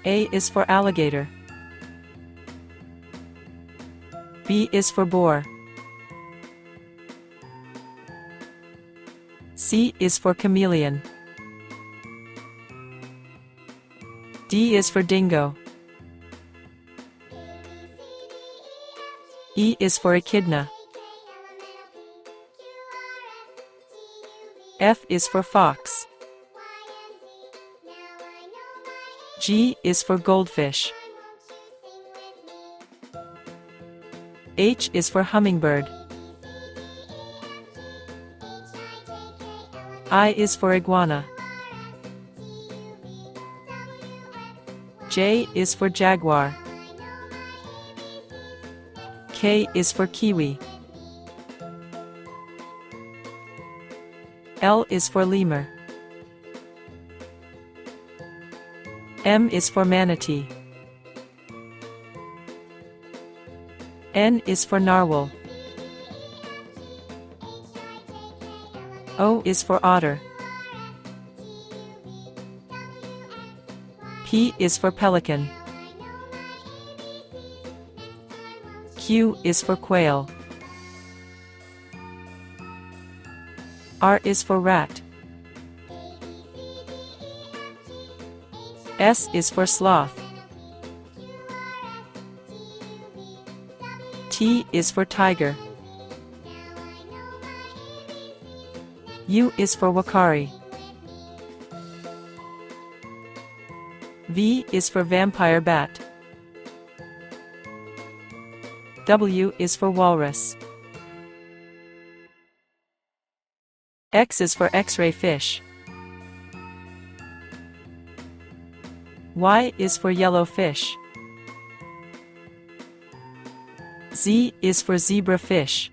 A is for alligator. B is for boar. C is for chameleon. D is for dingo. E is for echidna. F is for fox. G is for goldfish. H is for hummingbird. I is for iguana. J is for jaguar. K is for kiwi. L is for lemur. M is for manatee. N is for narwhal. O is for otter. P is for pelican. Q is for quail. R is for rat. S is for sloth. T is for tiger. U is for wakari. V is for vampire bat. W is for walrus. X is for X-ray fish. Y is for yellow fish. Z is for zebra fish.